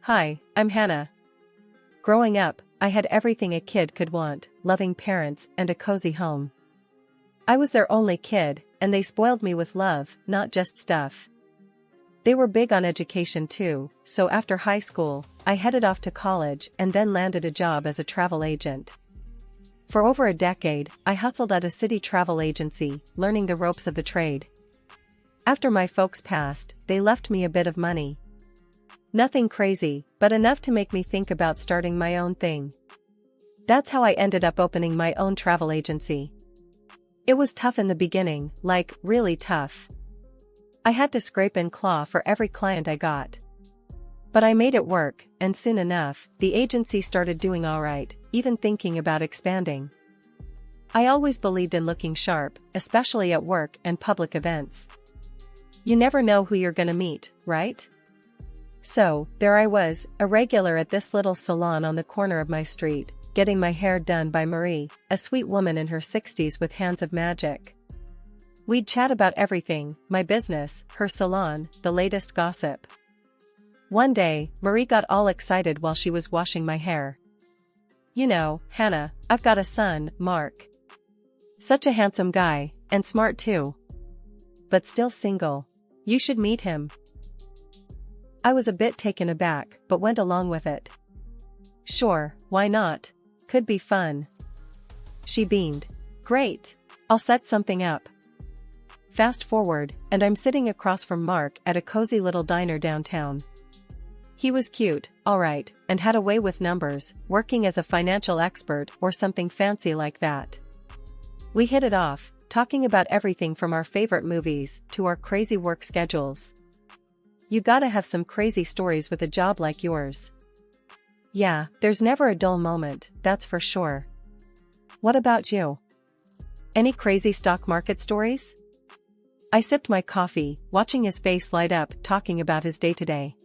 Hi, I'm Hannah. Growing up, I had everything a kid could want: loving parents and a cozy home. I was their only kid, and they spoiled me with love, not just stuff. They were big on education too, so after high school, I headed off to college and then landed a job as a travel agent. For over a decade, I hustled at a city travel agency, learning the ropes of the trade. After my folks passed, they left me a bit of money. Nothing crazy, but enough to make me think about starting my own thing. That's how I ended up opening my own travel agency. It was tough in the beginning, like, really tough. I had to scrape and claw for every client I got. But I made it work, and soon enough, the agency started doing alright, even thinking about expanding. I always believed in looking sharp, especially at work and public events. You never know who you're gonna meet, right? So, there I was, a regular at this little salon on the corner of my street, getting my hair done by Marie, a sweet woman in her 60s with hands of magic. We'd chat about everything: my business, her salon, the latest gossip. One day, Marie got all excited while she was washing my hair. "You know, Hannah, I've got a son, Mark. Such a handsome guy, and smart too. But still single. You should meet him." I was a bit taken aback, but went along with it. "Sure, why not? Could be fun." She beamed. "Great. I'll set something up." Fast forward, and I'm sitting across from Mark at a cozy little diner downtown. He was cute, alright, and had a way with numbers, working as a financial expert or something fancy like that. We hit it off, talking about everything from our favorite movies to our crazy work schedules. "You gotta have some crazy stories with a job like yours." "Yeah, there's never a dull moment, that's for sure." "What about you? Any crazy stock market stories?" I sipped my coffee, watching his face light up, talking about his day-to-day.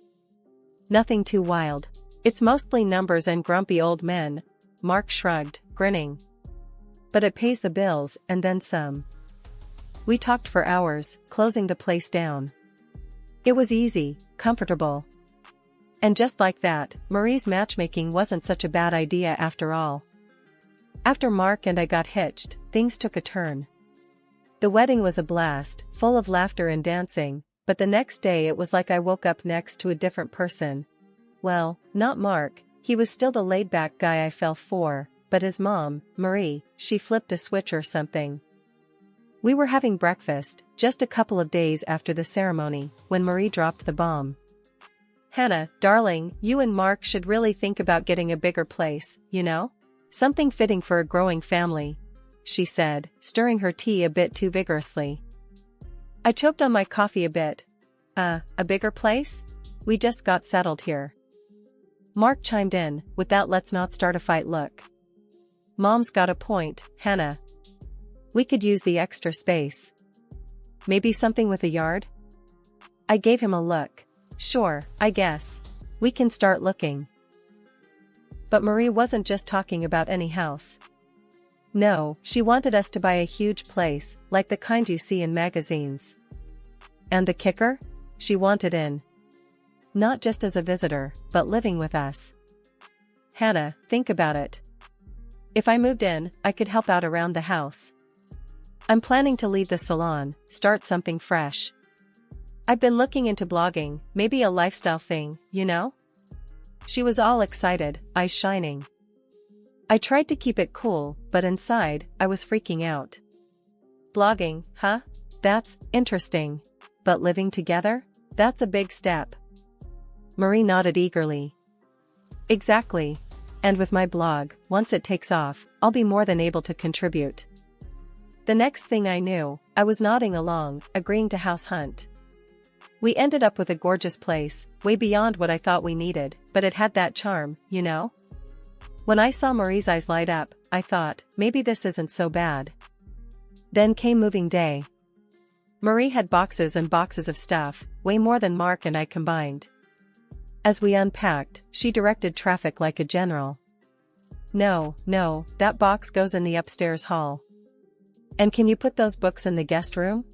"Nothing too wild. It's mostly numbers and grumpy old men," Mark shrugged, grinning. "But it pays the bills, and then some." We talked for hours, closing the place down. It was easy, comfortable. And just like that, Marie's matchmaking wasn't such a bad idea after all. After Mark and I got hitched, things took a turn. The wedding was a blast, full of laughter and dancing, but the next day it was like I woke up next to a different person. Well, not Mark, he was still the laid-back guy I fell for, but his mom, Marie, she flipped a switch or something. We were having breakfast, just a couple of days after the ceremony, when Marie dropped the bomb. "Hannah, darling, you and Mark should really think about getting a bigger place, you know? Something fitting for a growing family," she said, stirring her tea a bit too vigorously. I choked on my coffee a bit. A bigger place? We just got settled here." Mark chimed in, with that "let's not start a fight" look. "Mom's got a point, Hannah. We could use the extra space. Maybe something with a yard?" I gave him a look. "Sure, I guess. We can start looking." But Marie wasn't just talking about any house. No, she wanted us to buy a huge place, like the kind you see in magazines. And the kicker? She wanted in. Not just as a visitor, but living with us. "Hannah, think about it. If I moved in, I could help out around the house. I'm planning to leave the salon, start something fresh. I've been looking into blogging, maybe a lifestyle thing, you know?" She was all excited, eyes shining. I tried to keep it cool, but inside, I was freaking out. "Blogging, huh? That's interesting. But living together? That's a big step." Marie nodded eagerly. "Exactly. And with my blog, once it takes off, I'll be more than able to contribute." The next thing I knew, I was nodding along, agreeing to house hunt. We ended up with a gorgeous place, way beyond what I thought we needed, but it had that charm, you know? When I saw Marie's eyes light up, I thought, maybe this isn't so bad. Then came moving day. Marie had boxes and boxes of stuff, way more than Mark and I combined. As we unpacked, she directed traffic like a general. No, that box goes in the upstairs hall. And can you put those books in the guest room?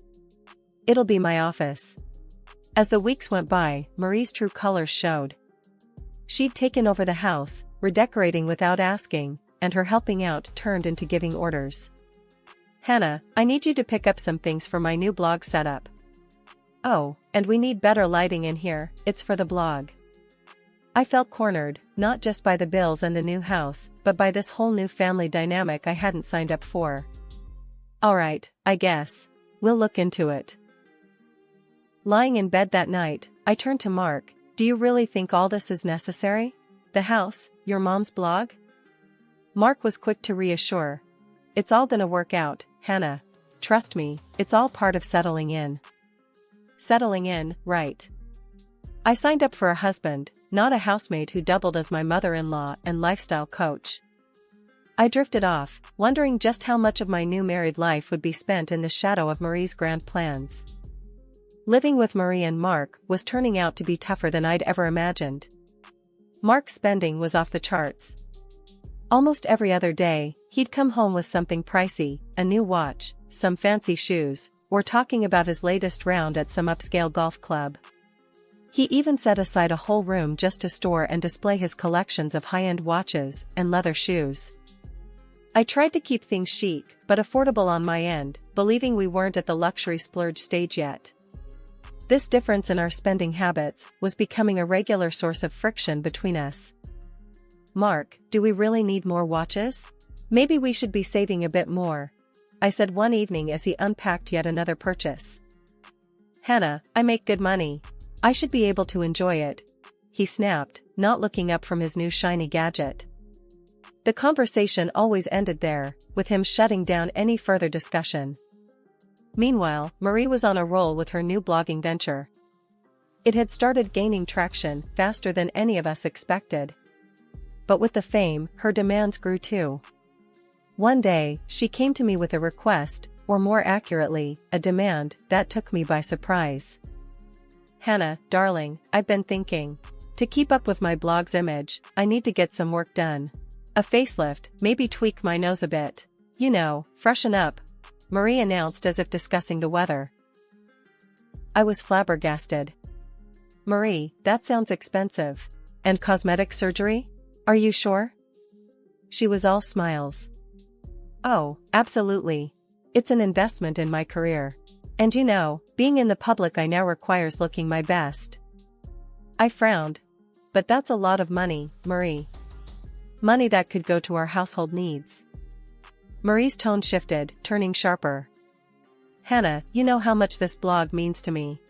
It'll be my office." As the weeks went by, Marie's true colors showed. She'd taken over the house, redecorating without asking, and her helping out turned into giving orders. "Hannah, I need you to pick up some things for my new blog setup." "Oh, and we need better lighting in here, it's for the blog." I felt cornered, not just by the bills and the new house, but by this whole new family dynamic I hadn't signed up for. "Alright, I guess. We'll look into it." Lying in bed that night, I turned to Mark. "Do you really think all this is necessary? The house, your mom's blog?" Mark was quick to reassure. "It's all gonna work out, Hannah. Trust me, it's all part of settling in." Settling in, right. I signed up for a husband, not a housemate who doubled as my mother-in-law and lifestyle coach. I drifted off, wondering just how much of my new married life would be spent in the shadow of Marie's grand plans. Living with Marie and Mark was turning out to be tougher than I'd ever imagined. Mark's spending was off the charts. Almost every other day, he'd come home with something pricey, a new watch, some fancy shoes, or talking about his latest round at some upscale golf club. He even set aside a whole room just to store and display his collections of high-end watches and leather shoes. I tried to keep things chic but affordable on my end, believing we weren't at the luxury splurge stage yet. This difference in our spending habits was becoming a regular source of friction between us. "Mark, do we really need more watches? Maybe we should be saving a bit more," I said one evening as he unpacked yet another purchase. "Hannah, I make good money. I should be able to enjoy it," he snapped, not looking up from his new shiny gadget. The conversation always ended there, with him shutting down any further discussion. Meanwhile, Marie was on a roll with her new blogging venture. It had started gaining traction faster than any of us expected. But with the fame, her demands grew too. One day, she came to me with a request, or more accurately, a demand, that took me by surprise. "Hannah, darling, I've been thinking. To keep up with my blog's image, I need to get some work done. A facelift, maybe tweak my nose a bit. You know, freshen up," Marie announced as if discussing the weather. I was flabbergasted. "Marie, that sounds expensive. And cosmetic surgery? Are you sure?" She was all smiles. "Oh, absolutely. It's an investment in my career. And you know, being in the public eye now requires looking my best." I frowned. "But that's a lot of money, Marie. Money that could go to our household needs." Marie's tone shifted, turning sharper. "Hannah, you know how much this blog means to me.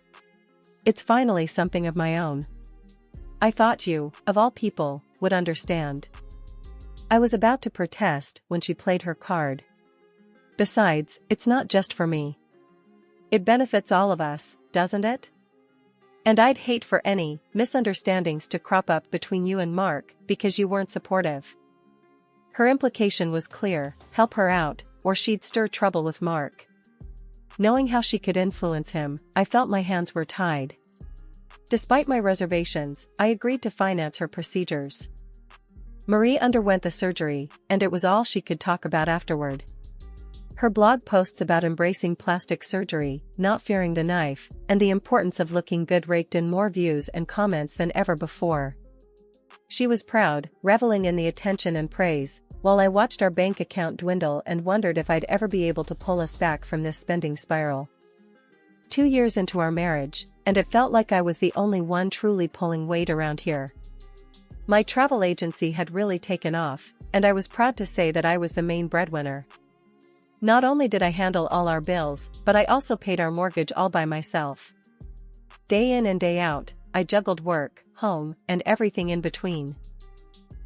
It's finally something of my own. I thought you, of all people, would understand." I was about to protest when she played her card. "Besides, it's not just for me. It benefits all of us, doesn't it? And I'd hate for any misunderstandings to crop up between you and Mark because you weren't supportive." Her implication was clear: help her out, or she'd stir trouble with Mark. Knowing how she could influence him, I felt my hands were tied. Despite my reservations, I agreed to finance her procedures. Marie underwent the surgery, and it was all she could talk about afterward. Her blog posts about embracing plastic surgery, not fearing the knife, and the importance of looking good raked in more views and comments than ever before. She was proud, reveling in the attention and praise, while I watched our bank account dwindle and wondered if I'd ever be able to pull us back from this spending spiral. 2 years into our marriage, and it felt like I was the only one truly pulling weight around here. My travel agency had really taken off, and I was proud to say that I was the main breadwinner. Not only did I handle all our bills, but I also paid our mortgage all by myself. Day in and day out, I juggled work, home, and everything in between.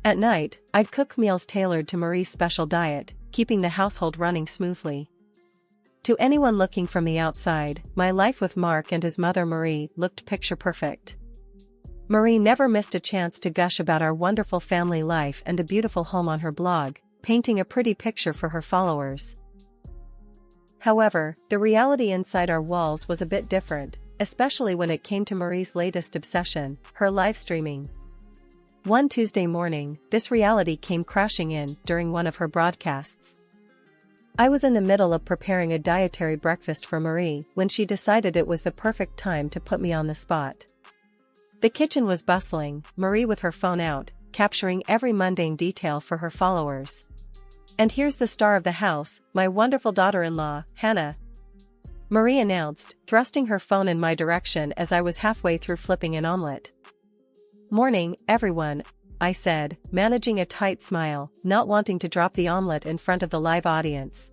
At night, I'd cook meals tailored to Marie's special diet, keeping the household running smoothly. To anyone looking from the outside, my life with Mark and his mother Marie looked picture perfect. Marie never missed a chance to gush about our wonderful family life and the beautiful home on her blog, painting a pretty picture for her followers. However, the reality inside our walls was a bit different, especially when it came to Marie's latest obsession, her live streaming. One Tuesday morning, this reality came crashing in during one of her broadcasts. I was in the middle of preparing a dietary breakfast for Marie when she decided it was the perfect time to put me on the spot. The kitchen was bustling, Marie with her phone out, capturing every mundane detail for her followers. "And here's the star of the house, my wonderful daughter-in-law, Hannah," Marie announced, thrusting her phone in my direction as I was halfway through flipping an omelette. "Morning, everyone," I said, managing a tight smile, not wanting to drop the omelette in front of the live audience.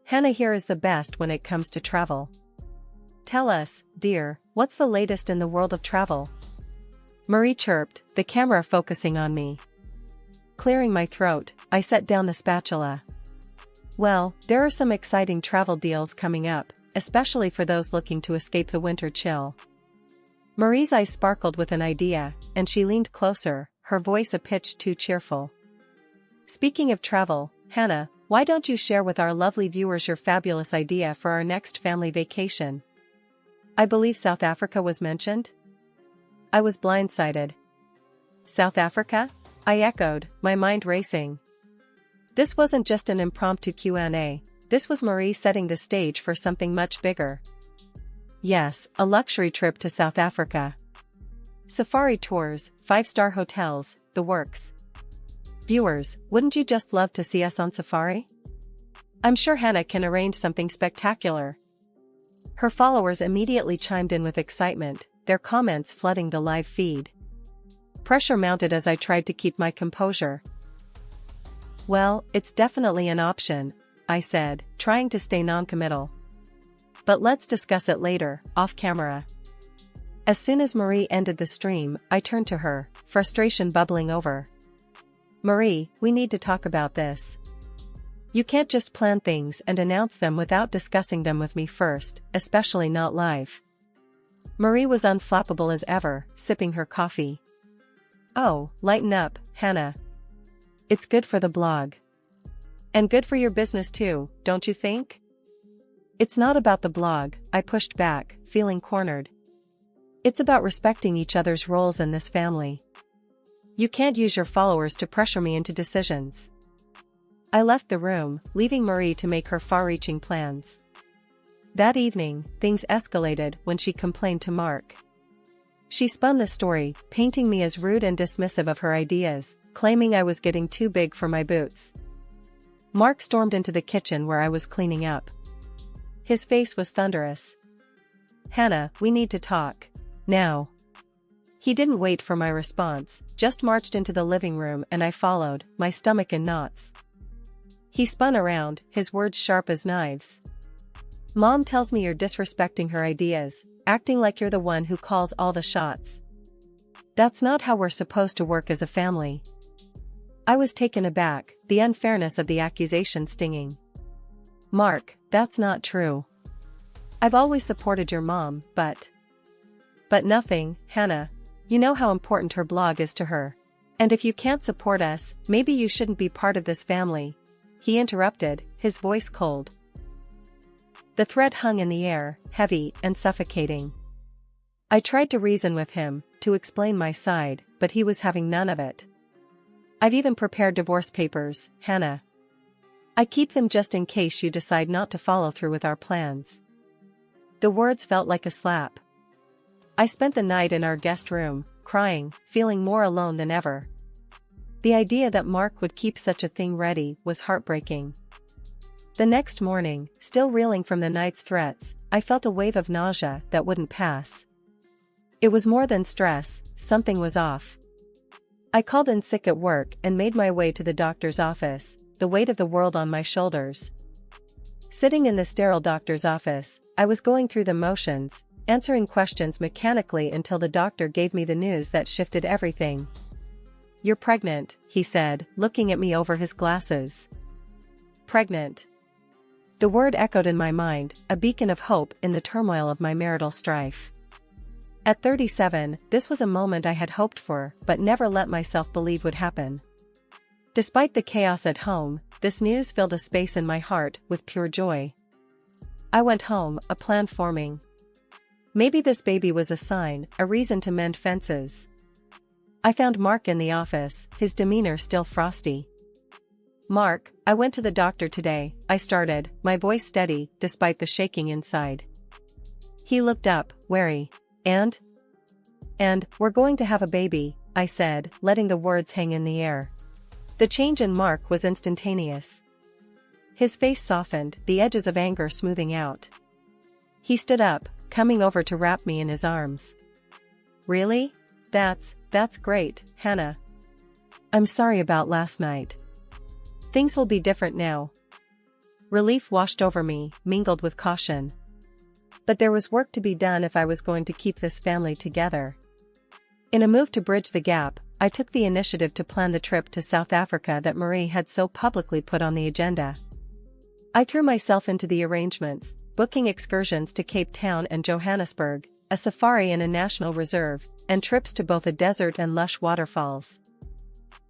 "Hannah here is the best when it comes to travel. Tell us, dear, what's the latest in the world of travel?" Marie chirped, the camera focusing on me. Clearing my throat, I set down the spatula. "Well, there are some exciting travel deals coming up, especially for those looking to escape the winter chill." Marie's eyes sparkled with an idea, and she leaned closer, her voice a pitch too cheerful. "Speaking of travel, Hannah, why don't you share with our lovely viewers your fabulous idea for our next family vacation?" "I believe South Africa was mentioned?" I was blindsided. "South Africa?" I echoed, my mind racing. This wasn't just an impromptu Q&A, this was Marie setting the stage for something much bigger. Yes, a luxury trip to South Africa. Safari tours, 5-star hotels, the works. Viewers, wouldn't you just love to see us on safari? I'm sure Hannah can arrange something spectacular. Her followers immediately chimed in with excitement, their comments flooding the live feed. Pressure mounted as I tried to keep my composure. "Well, it's definitely an option," I said, trying to stay non-committal. "But let's discuss it later, off-camera." As soon as Marie ended the stream, I turned to her, frustration bubbling over. "Marie, we need to talk about this. You can't just plan things and announce them without discussing them with me first, especially not live." Marie was unflappable as ever, sipping her coffee. "Oh, lighten up, Hannah. It's good for the blog. And good for your business too, don't you think?" "It's not about the blog," I pushed back, feeling cornered. "It's about respecting each other's roles in this family. You can't use your followers to pressure me into decisions." I left the room, leaving Marie to make her far-reaching plans. That evening, things escalated when she complained to Mark. She spun the story, painting me as rude and dismissive of her ideas, claiming I was getting too big for my boots. Mark stormed into the kitchen where I was cleaning up. His face was thunderous. "Hannah, we need to talk. Now." He didn't wait for my response, just marched into the living room and I followed, my stomach in knots. He spun around, his words sharp as knives. "Mom tells me you're disrespecting her ideas, acting like you're the one who calls all the shots. That's not how we're supposed to work as a family." I was taken aback, the unfairness of the accusation stinging. "Mark, that's not true. I've always supported your mom, but nothing, Hannah. You know how important her blog is to her. And if you can't support us, maybe you shouldn't be part of this family," he interrupted, his voice cold. The threat hung in the air, heavy and suffocating. I tried to reason with him, to explain my side, but he was having none of it. "I've even prepared divorce papers, Hannah. I keep them just in case you decide not to follow through with our plans." The words felt like a slap. I spent the night in our guest room, crying, feeling more alone than ever. The idea that Mark would keep such a thing ready was heartbreaking. The next morning, still reeling from the night's threats, I felt a wave of nausea that wouldn't pass. It was more than stress, something was off. I called in sick at work and made my way to the doctor's office, the weight of the world on my shoulders. Sitting in the sterile doctor's office, I was going through the motions, answering questions mechanically until the doctor gave me the news that shifted everything. "You're pregnant," he said, looking at me over his glasses. Pregnant. The word echoed in my mind, a beacon of hope in the turmoil of my marital strife. At 37, this was a moment I had hoped for, but never let myself believe would happen. Despite the chaos at home, this news filled a space in my heart with pure joy. I went home, a plan forming. Maybe this baby was a sign, a reason to mend fences. I found Mark in the office, his demeanor still frosty. "Mark, I went to the doctor today," I started, my voice steady, despite the shaking inside. He looked up, wary. "And?" And, we're going to have a baby, I said, letting the words hang in the air. The change in Mark was instantaneous. His face softened, the edges of anger smoothing out. He stood up, coming over to wrap me in his arms. Really? That's great, Hannah. I'm sorry about last night. Things will be different now. Relief washed over me, mingled with caution. But there was work to be done if I was going to keep this family together. In a move to bridge the gap, I took the initiative to plan the trip to South Africa that Marie had so publicly put on the agenda. I threw myself into the arrangements, booking excursions to Cape Town and Johannesburg, a safari in a national reserve, and trips to both a desert and lush waterfalls.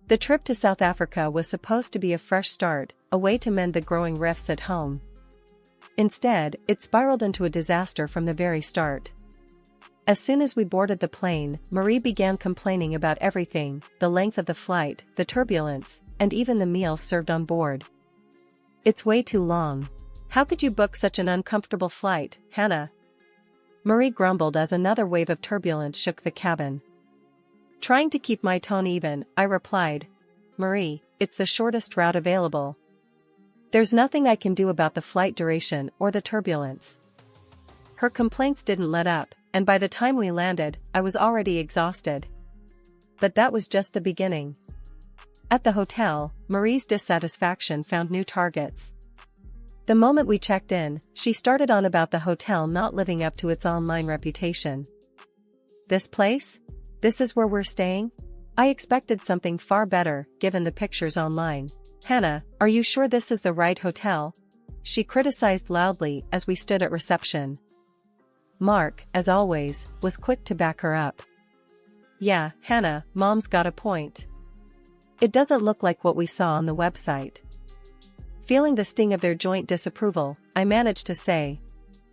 The trip to South Africa was supposed to be a fresh start, a way to mend the growing rifts at home. Instead, it spiraled into a disaster from the very start. As soon as we boarded the plane, Marie began complaining about everything, the length of the flight, the turbulence, and even the meals served on board. It's way too long. How could you book such an uncomfortable flight, Hannah? Marie grumbled as another wave of turbulence shook the cabin. Trying to keep my tone even, I replied, Marie, it's the shortest route available. There's nothing I can do about the flight duration or the turbulence. Her complaints didn't let up, and by the time we landed, I was already exhausted. But that was just the beginning. At the hotel, Marie's dissatisfaction found new targets. The moment we checked in, she started on about the hotel not living up to its online reputation. This place? This is where we're staying? I expected something far better, given the pictures online. Hannah, are you sure this is the right hotel? She criticized loudly as we stood at reception. Mark, as always, was quick to back her up. Yeah, Hannah, Mom's got a point. It doesn't look like what we saw on the website. Feeling the sting of their joint disapproval, I managed to say,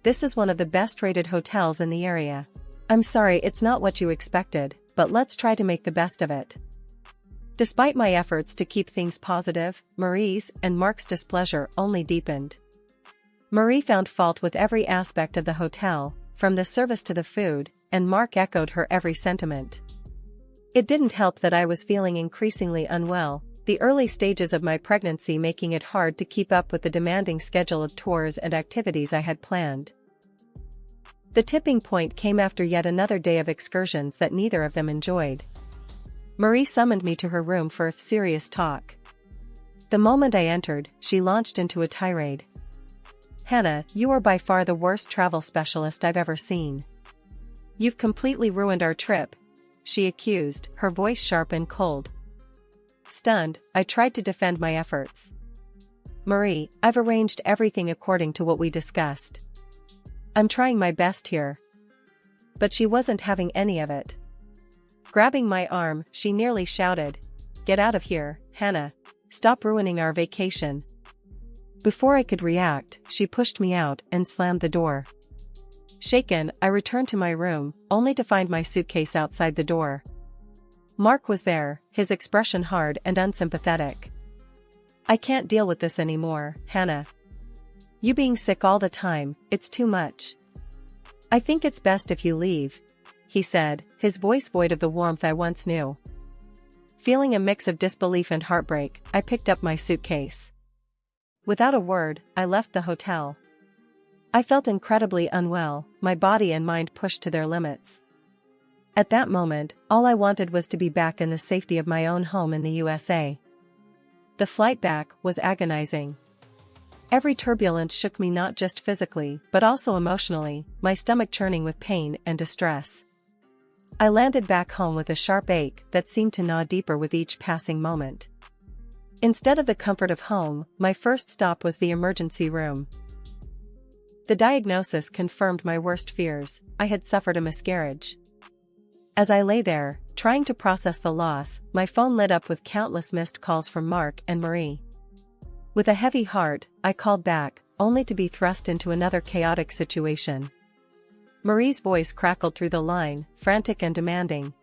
this is one of the best-rated hotels in the area. I'm sorry it's not what you expected, but let's try to make the best of it. Despite my efforts to keep things positive, Marie's and Mark's displeasure only deepened. Marie found fault with every aspect of the hotel, from the service to the food, and Mark echoed her every sentiment. It didn't help that I was feeling increasingly unwell, the early stages of my pregnancy making it hard to keep up with the demanding schedule of tours and activities I had planned. The tipping point came after yet another day of excursions that neither of them enjoyed. Marie summoned me to her room for a serious talk. The moment I entered, she launched into a tirade. Hannah, you are by far the worst travel specialist I've ever seen. You've completely ruined our trip, she accused, her voice sharp and cold. Stunned, I tried to defend my efforts. Marie, I've arranged everything according to what we discussed. I'm trying my best here. But she wasn't having any of it. Grabbing my arm, she nearly shouted, Get out of here, Hannah. Stop ruining our vacation. Before I could react, she pushed me out and slammed the door. Shaken, I returned to my room, only to find my suitcase outside the door. Mark was there, his expression hard and unsympathetic. I can't deal with this anymore, Hannah. You being sick all the time, it's too much. I think it's best if you leave, he said, his voice void of the warmth I once knew. Feeling a mix of disbelief and heartbreak, I picked up my suitcase. Without a word, I left the hotel. I felt incredibly unwell, my body and mind pushed to their limits. At that moment, all I wanted was to be back in the safety of my own home in the USA. The flight back was agonizing. Every turbulence shook me not just physically, but also emotionally, my stomach churning with pain and distress. I landed back home with a sharp ache that seemed to gnaw deeper with each passing moment. Instead of the comfort of home, my first stop was the emergency room. The diagnosis confirmed my worst fears. I had suffered a miscarriage. As I lay there, trying to process the loss, my phone lit up with countless missed calls from Mark and Marie. With a heavy heart, I called back, only to be thrust into another chaotic situation. Marie's voice crackled through the line, frantic and demanding.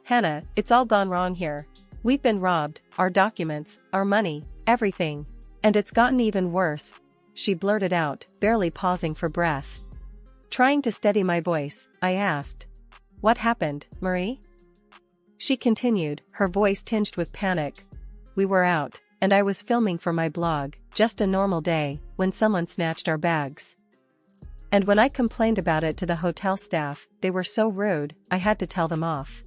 Hannah, it's all gone wrong here. We've been robbed, our documents, our money, everything. And it's gotten even worse, she blurted out, barely pausing for breath. Trying to steady my voice, I asked. What happened, Marie? She continued, her voice tinged with panic. We were out, and I was filming for my blog, just a normal day, when someone snatched our bags. And when I complained about it to the hotel staff, they were so rude, I had to tell them off.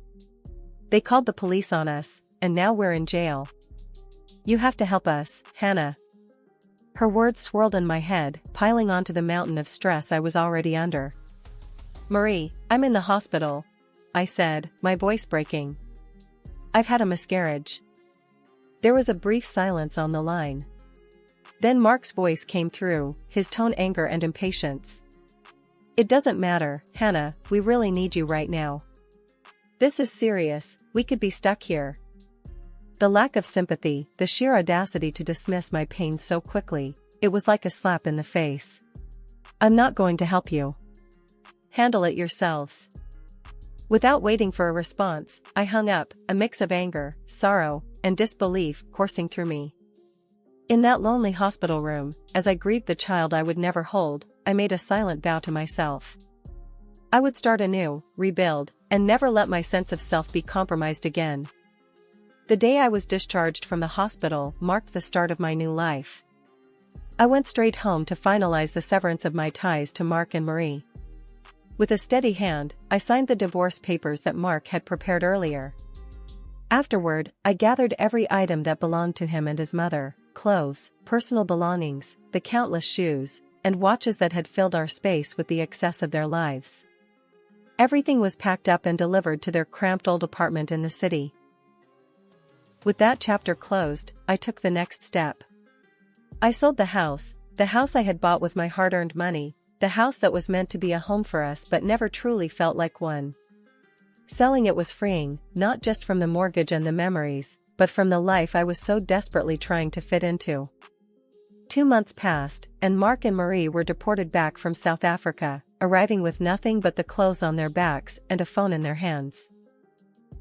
They called the police on us, and now we're in jail. You have to help us, Hannah. Her words swirled in my head, piling onto the mountain of stress I was already under. Marie, I'm in the hospital, I said, my voice breaking. I've had a miscarriage. There was a brief silence on the line. Then Mark's voice came through, his tone anger and impatience. It doesn't matter, Hannah, we really need you right now. This is serious, we could be stuck here. The lack of sympathy, the sheer audacity to dismiss my pain so quickly, it was like a slap in the face. I'm not going to help you. Handle it yourselves. Without waiting for a response, I hung up, a mix of anger, sorrow, and disbelief coursing through me. In that lonely hospital room, as I grieved the child I would never hold, I made a silent vow to myself. I would start anew, rebuild, and never let my sense of self be compromised again. The day I was discharged from the hospital marked the start of my new life. I went straight home to finalize the severance of my ties to Mark and Marie. With a steady hand, I signed the divorce papers that Mark had prepared earlier. Afterward, I gathered every item that belonged to him and his mother, clothes, personal belongings, the countless shoes, and watches that had filled our space with the excess of their lives. Everything was packed up and delivered to their cramped old apartment in the city. With that chapter closed, I took the next step. I sold the house I had bought with my hard-earned money, the house that was meant to be a home for us but never truly felt like one. Selling it was freeing, not just from the mortgage and the memories, but from the life I was so desperately trying to fit into. 2 months passed, and Mark and Marie were deported back from South Africa, arriving with nothing but the clothes on their backs and a phone in their hands.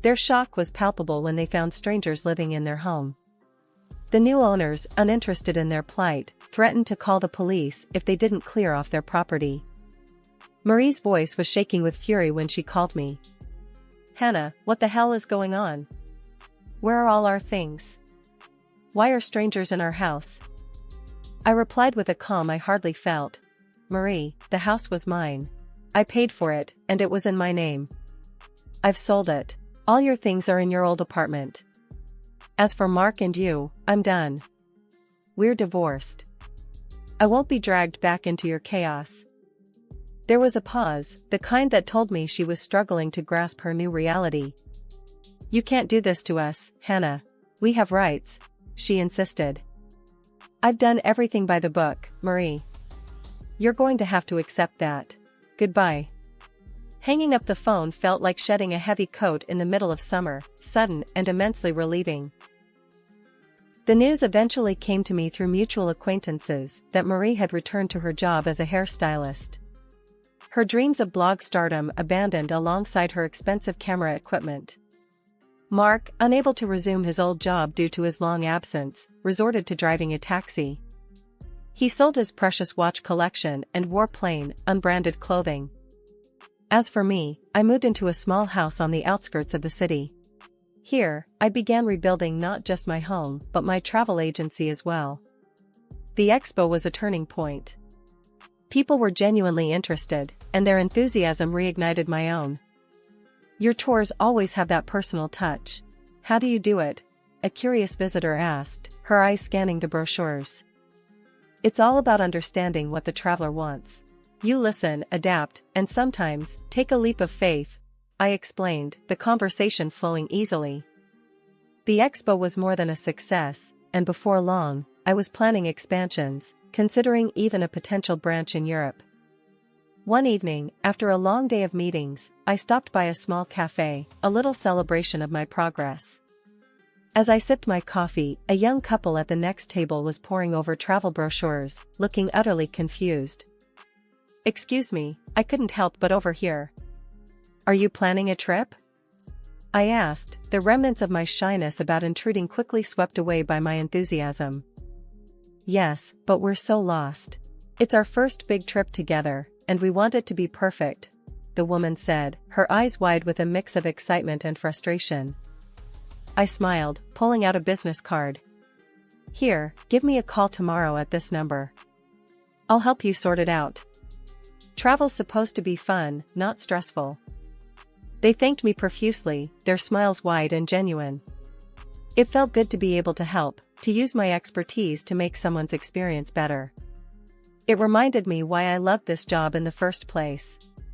Their shock was palpable when they found strangers living in their home. The new owners, uninterested in their plight, threatened to call the police if they didn't clear off their property. Marie's voice was shaking with fury when she called me. Hannah, what the hell is going on? Where are all our things? Why are strangers in our house? I replied with a calm I hardly felt. Marie, the house was mine. I paid for it, and it was in my name. I've sold it. All your things are in your old apartment. As for Mark and you, I'm done. We're divorced. I won't be dragged back into your chaos. There was a pause, the kind that told me she was struggling to grasp her new reality. You can't do this to us, Hannah. We have rights, she insisted. I've done everything by the book, Marie. You're going to have to accept that. Goodbye. Hanging up the phone felt like shedding a heavy coat in the middle of summer, sudden and immensely relieving. The news eventually came to me through mutual acquaintances that Marie had returned to her job as a hairstylist. Her dreams of blog stardom abandoned alongside her expensive camera equipment. Mark, unable to resume his old job due to his long absence, resorted to driving a taxi. He sold his precious watch collection and wore plain, unbranded clothing. As for me, I moved into a small house on the outskirts of the city. Here, I began rebuilding not just my home but my travel agency as well. The expo was a turning point. People were genuinely interested, and their enthusiasm reignited my own. Your tours always have that personal touch. How do you do it? A curious visitor asked, her eyes scanning the brochures. It's all about understanding what the traveler wants. You listen, adapt, and sometimes, take a leap of faith, I explained, the conversation flowing easily. The expo was more than a success, and before long, I was planning expansions, considering even a potential branch in Europe. One evening, after a long day of meetings, I stopped by a small cafe, a little celebration of my progress. As I sipped my coffee, a young couple at the next table was poring over travel brochures, looking utterly confused. Excuse me, I couldn't help but overhear. Are you planning a trip? I asked, the remnants of my shyness about intruding quickly swept away by my enthusiasm. Yes, but we're so lost. It's our first big trip together, and we want it to be perfect. the woman said, her eyes wide with a mix of excitement and frustration. I smiled, pulling out a business card. Here, give me a call tomorrow at this number. I'll help you sort it out. Travel's supposed to be fun, not stressful. They thanked me profusely, their smiles wide and genuine. It felt good to be able to help, to use my expertise to make someone's experience better. It reminded me why I loved this job in the first place.